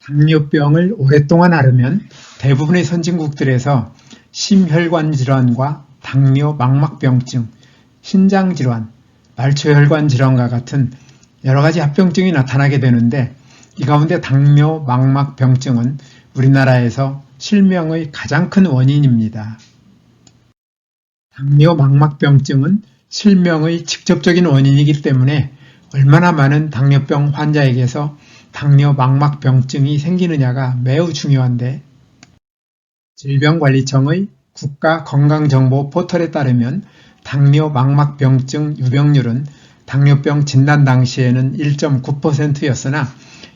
당뇨병을 오랫동안 앓으면 대부분의 선진국들에서 심혈관 질환과 당뇨 망막병증, 신장질환, 말초혈관 질환과 같은 여러 가지 합병증이 나타나게 되는데, 이 가운데 당뇨 망막병증은 우리나라에서 실명의 가장 큰 원인입니다. 당뇨 망막병증은 실명의 직접적인 원인이기 때문에 얼마나 많은 당뇨병 환자에게서 당뇨 망막병증이 생기느냐가 매우 중요한데, 질병관리청의 국가건강정보 포털에 따르면 당뇨 망막병증 유병률은 당뇨병 진단 당시에는 1.9%였으나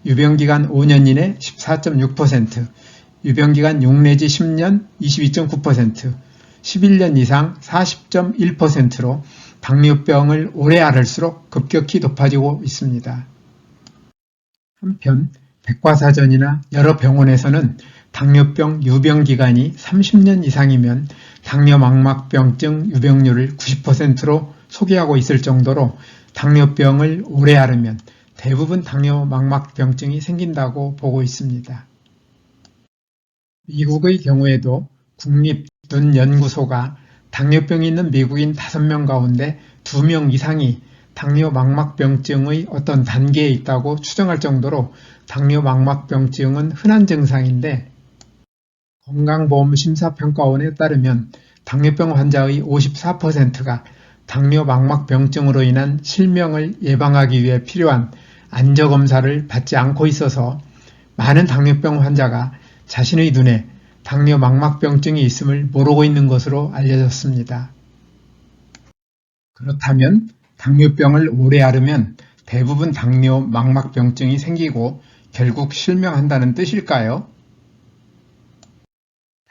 유병기간 5년 이내 14.6%, 유병기간 6 내지 10년 22.9%, 11년 이상 40.1%로 당뇨병을 오래 앓을수록 급격히 높아지고 있습니다. 한편 백과사전이나 여러 병원에서는 당뇨병 유병기간이 30년 이상이면 당뇨 망막병증 유병률을 90%로 소개하고 있을 정도로 당뇨병을 오래 앓으면 대부분 당뇨 망막병증이 생긴다고 보고 있습니다. 미국의 경우에도 국립눈연구소가 당뇨병이 있는 미국인 5명 가운데 2명 이상이 당뇨 망막병증의 어떤 단계에 있다고 추정할 정도로 당뇨 망막병증은 흔한 증상인데, 건강보험심사평가원에 따르면 당뇨병 환자의 54%가 당뇨 망막병증으로 인한 실명을 예방하기 위해 필요한 안저검사를 받지 않고 있어서 많은 당뇨병 환자가 자신의 눈에 당뇨 망막병증이 있음을 모르고 있는 것으로 알려졌습니다. 그렇다면 당뇨병을 오래 앓으면 대부분 당뇨 망막병증이 생기고 결국 실명한다는 뜻일까요?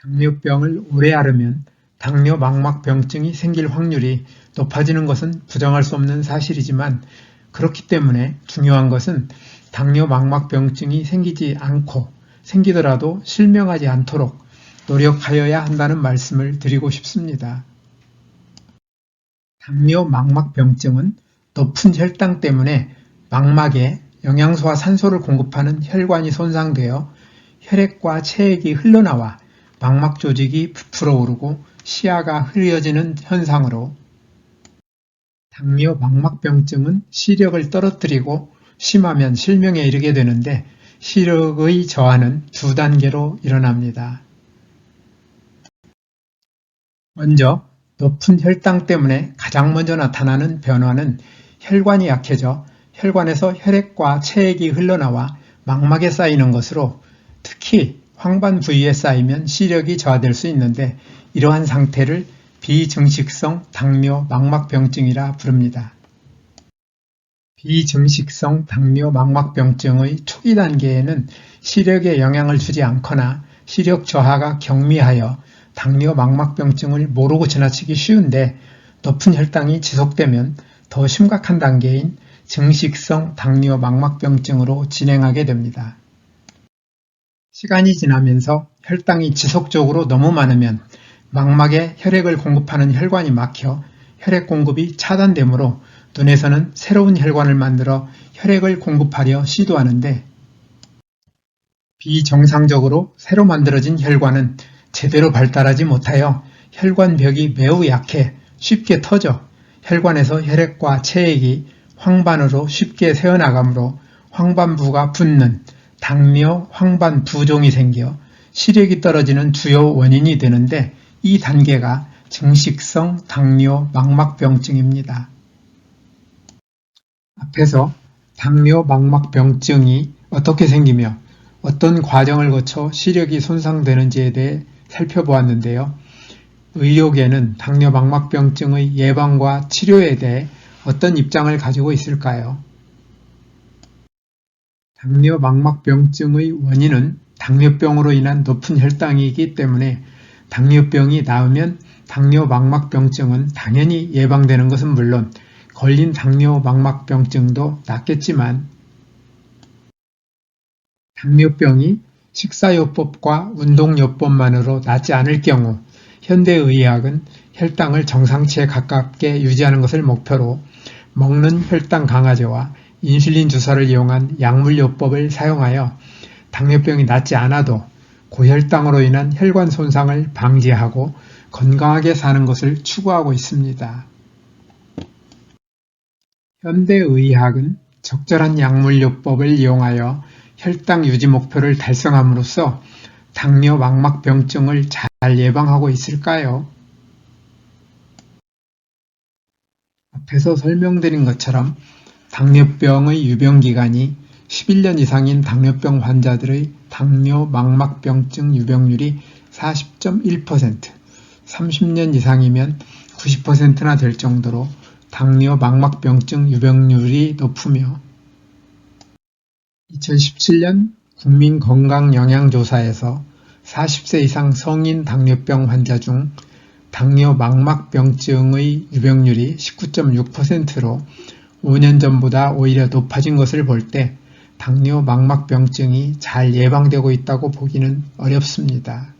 당뇨병을 오래 앓으면 당뇨 망막병증이 생길 확률이 높아지는 것은 부정할 수 없는 사실이지만, 그렇기 때문에 중요한 것은 당뇨 망막병증이 생기지 않고 생기더라도 실명하지 않도록 노력하여야 한다는 말씀을 드리고 싶습니다. 당뇨 망막병증은 높은 혈당 때문에 망막에 영양소와 산소를 공급하는 혈관이 손상되어 혈액과 체액이 흘러나와 망막 조직이 부풀어 오르고 시야가 흐려지는 현상으로, 당뇨 망막병증은 시력을 떨어뜨리고 심하면 실명에 이르게 되는데, 시력의 저하는 두 단계로 일어납니다. 먼저 높은 혈당 때문에 가장 먼저 나타나는 변화는 혈관이 약해져 혈관에서 혈액과 체액이 흘러나와 망막에 쌓이는 것으로, 특히 황반 부위에 쌓이면 시력이 저하될 수 있는데, 이러한 상태를 비증식성 당뇨 망막병증이라 부릅니다. 비증식성 당뇨 망막병증의 초기 단계에는 시력에 영향을 주지 않거나 시력 저하가 경미하여 당뇨 망막병증을 모르고 지나치기 쉬운데, 높은 혈당이 지속되면 더 심각한 단계인 증식성 당뇨 망막병증으로 진행하게 됩니다. 시간이 지나면서 혈당이 지속적으로 너무 많으면 망막에 혈액을 공급하는 혈관이 막혀 혈액 공급이 차단되므로 눈에서는 새로운 혈관을 만들어 혈액을 공급하려 시도하는데, 비정상적으로 새로 만들어진 혈관은 제대로 발달하지 못하여 혈관벽이 매우 약해 쉽게 터져 혈관에서 혈액과 체액이 황반으로 쉽게 새어나가므로 황반부가 붓는 당뇨 황반부종이 생겨 시력이 떨어지는 주요 원인이 되는데, 이 단계가 증식성 당뇨 망막병증입니다. 앞에서 당뇨 망막병증이 어떻게 생기며 어떤 과정을 거쳐 시력이 손상되는지에 대해 살펴보았는데요. 의료계는 당뇨 망막병증의 예방과 치료에 대해 어떤 입장을 가지고 있을까요? 당뇨 망막병증의 원인은 당뇨병으로 인한 높은 혈당이기 때문에 당뇨병이 나으면 당뇨 망막병증은 당연히 예방되는 것은 물론 걸린 당뇨 망막병증도 낫겠지만, 당뇨병이 식사요법과 운동요법만으로 낫지 않을 경우 현대의학은 혈당을 정상치에 가깝게 유지하는 것을 목표로 먹는 혈당 강화제와 인슐린 주사를 이용한 약물요법을 사용하여 당뇨병이 낫지 않아도 고혈당으로 인한 혈관 손상을 방지하고 건강하게 사는 것을 추구하고 있습니다. 현대의학은 적절한 약물요법을 이용하여 혈당 유지 목표를 달성함으로써 당뇨 망막병증을 잘 예방하고 있을까요? 앞에서 설명드린 것처럼 당뇨병의 유병기간이 11년 이상인 당뇨병 환자들의 당뇨 망막병증 유병률이 40.1%, 30년 이상이면 90%나 될 정도로 당뇨 망막병증 유병률이 높으며 2017년 국민건강영양조사에서 40세 이상 성인 당뇨병 환자 중 당뇨 망막병증의 유병률이 19.6%로 5년 전보다 오히려 높아진 것을 볼 때 당뇨 망막병증이 잘 예방되고 있다고 보기는 어렵습니다.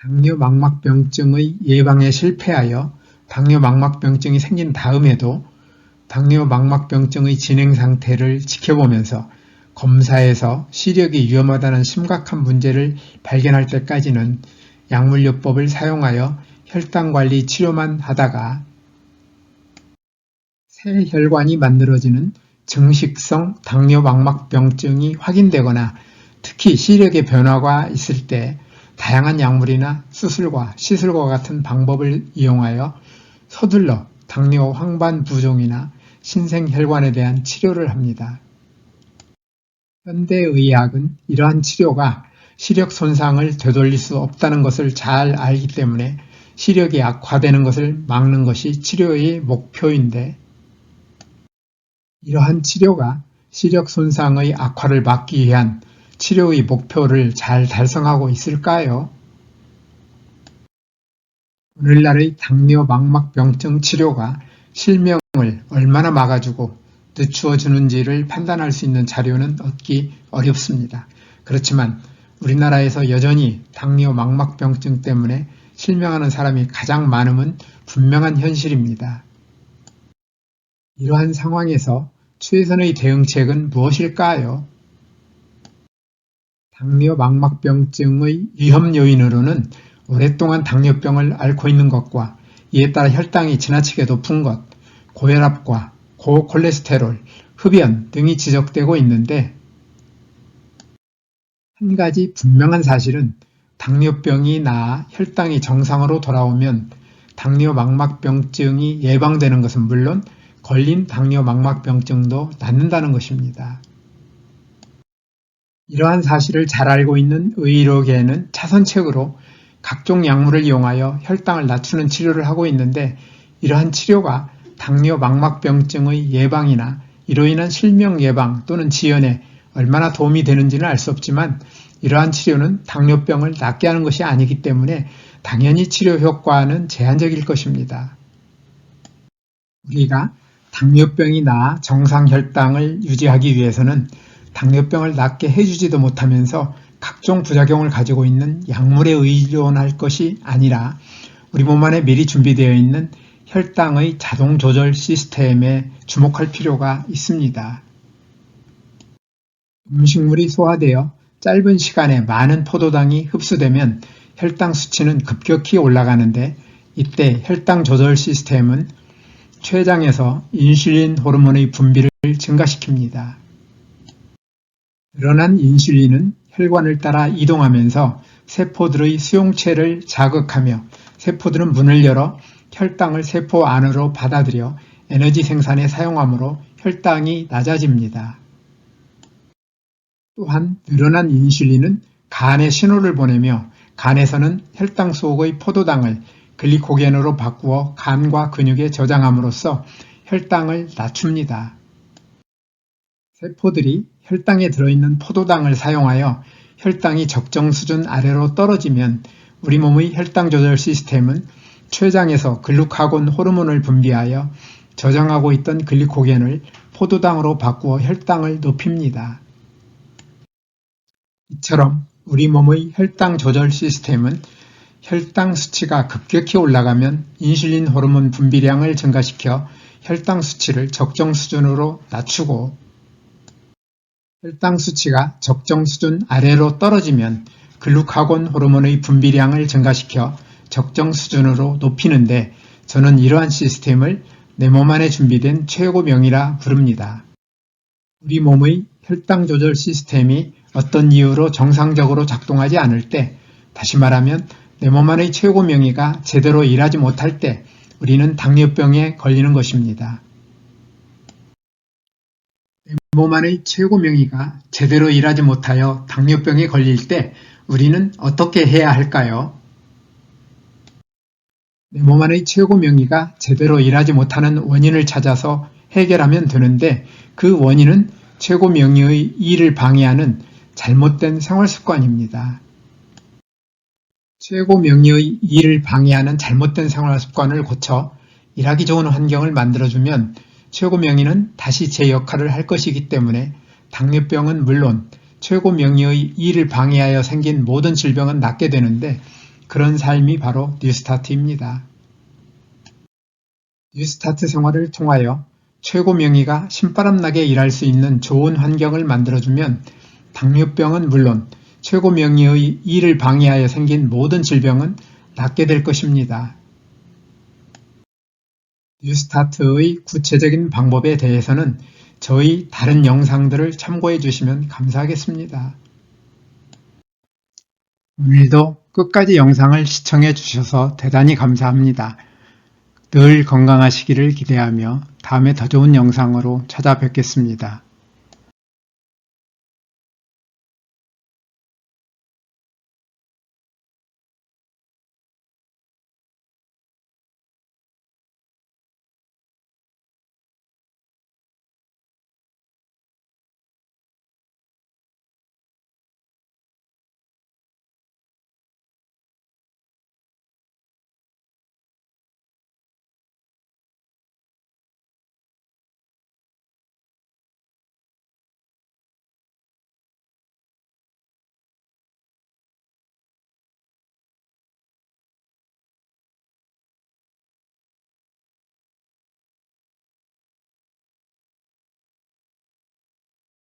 당뇨 망막병증의 예방에 실패하여 당뇨 망막병증이 생긴 다음에도 당뇨 망막병증의 진행 상태를 지켜보면서 검사에서 시력이 위험하다는 심각한 문제를 발견할 때까지는 약물요법을 사용하여 혈당관리 치료만 하다가 새 혈관이 만들어지는 증식성 당뇨 망막병증이 확인되거나 특히 시력의 변화가 있을 때 다양한 약물이나 수술과 시술과 같은 방법을 이용하여 서둘러 당뇨 황반 부종이나 신생혈관에 대한 치료를 합니다. 현대의학은 이러한 치료가 시력 손상을 되돌릴 수 없다는 것을 잘 알기 때문에 시력이 악화되는 것을 막는 것이 치료의 목표인데 이러한 치료가 시력 손상의 악화를 막기 위한 치료의 목표를 잘 달성하고 있을까요? 오늘날의 당뇨 망막병증 치료가 실명을 얼마나 막아주고 늦추어 주는지를 판단할 수 있는 자료는 얻기 어렵습니다. 그렇지만 우리나라에서 여전히 당뇨 망막병증 때문에 실명하는 사람이 가장 많음은 분명한 현실입니다. 이러한 상황에서 최선의 대응책은 무엇일까요? 당뇨 망막병증의 위험 요인으로는 오랫동안 당뇨병을 앓고 있는 것과 이에 따라 혈당이 지나치게 높은 것, 고혈압과 고콜레스테롤, 흡연 등이 지적되고 있는데 한 가지 분명한 사실은 당뇨병이 나아 혈당이 정상으로 돌아오면 당뇨 망막병증이 예방되는 것은 물론 걸린 당뇨 망막병증도 낫는다는 것입니다. 이러한 사실을 잘 알고 있는 의료계는 차선책으로 각종 약물을 이용하여 혈당을 낮추는 치료를 하고 있는데 이러한 치료가 당뇨 망막병증의 예방이나 이로 인한 실명 예방 또는 지연에 얼마나 도움이 되는지는 알 수 없지만 이러한 치료는 당뇨병을 낫게 하는 것이 아니기 때문에 당연히 치료 효과는 제한적일 것입니다. 우리가 당뇨병이 나아 정상 혈당을 유지하기 위해서는 당뇨병을 낫게 해주지도 못하면서 각종 부작용을 가지고 있는 약물에 의존할 것이 아니라 우리 몸 안에 미리 준비되어 있는 혈당의 자동 조절 시스템에 주목할 필요가 있습니다. 음식물이 소화되어 짧은 시간에 많은 포도당이 흡수되면 혈당 수치는 급격히 올라가는데 이때 혈당 조절 시스템은 췌장에서 인슐린 호르몬의 분비를 증가시킵니다. 늘어난 인슐린은 혈관을 따라 이동하면서 세포들의 수용체를 자극하며 세포들은 문을 열어 혈당을 세포 안으로 받아들여 에너지 생산에 사용하므로 혈당이 낮아집니다. 또한 늘어난 인슐린은 간에 신호를 보내며 간에서는 혈당 속의 포도당을 글리코겐으로 바꾸어 간과 근육에 저장함으로써 혈당을 낮춥니다. 세포들이 혈당에 들어있는 포도당을 사용하여 혈당이 적정 수준 아래로 떨어지면 우리 몸의 혈당 조절 시스템은 췌장에서 글루카곤 호르몬을 분비하여 저장하고 있던 글리코겐을 포도당으로 바꾸어 혈당을 높입니다. 이처럼 우리 몸의 혈당 조절 시스템은 혈당 수치가 급격히 올라가면 인슐린 호르몬 분비량을 증가시켜 혈당 수치를 적정 수준으로 낮추고 혈당 수치가 적정 수준 아래로 떨어지면 글루카곤 호르몬의 분비량을 증가시켜 적정 수준으로 높이는데 저는 이러한 시스템을 내 몸 안에 준비된 최고명이라 부릅니다. 우리 몸의 혈당 조절 시스템이 어떤 이유로 정상적으로 작동하지 않을 때, 다시 말하면 내 몸 안의 최고명의가 제대로 일하지 못할 때 우리는 당뇨병에 걸리는 것입니다. 내 몸 안의 최고명의가 제대로 일하지 못하여 당뇨병에 걸릴 때 우리는 어떻게 해야 할까요? 내 몸 안의 최고명의가 제대로 일하지 못하는 원인을 찾아서 해결하면 되는데 그 원인은 최고명의의 일을 방해하는 잘못된 생활습관입니다. 최고명의의 일을 방해하는 잘못된 생활습관을 고쳐 일하기 좋은 환경을 만들어주면 최고명의는 다시 제 역할을 할 것이기 때문에 당뇨병은 물론 최고명의의 일을 방해하여 생긴 모든 질병은 낫게 되는데 그런 삶이 바로 뉴스타트입니다. 뉴스타트 생활을 통하여 최고명의가 신바람나게 일할 수 있는 좋은 환경을 만들어주면 당뇨병은 물론 최고명의의 일을 방해하여 생긴 모든 질병은 낫게 될 것입니다. 뉴스타트의 구체적인 방법에 대해서는 저희 다른 영상들을 참고해 주시면 감사하겠습니다. 오늘도 끝까지 영상을 시청해 주셔서 대단히 감사합니다. 늘 건강하시기를 기대하며 다음에 더 좋은 영상으로 찾아뵙겠습니다.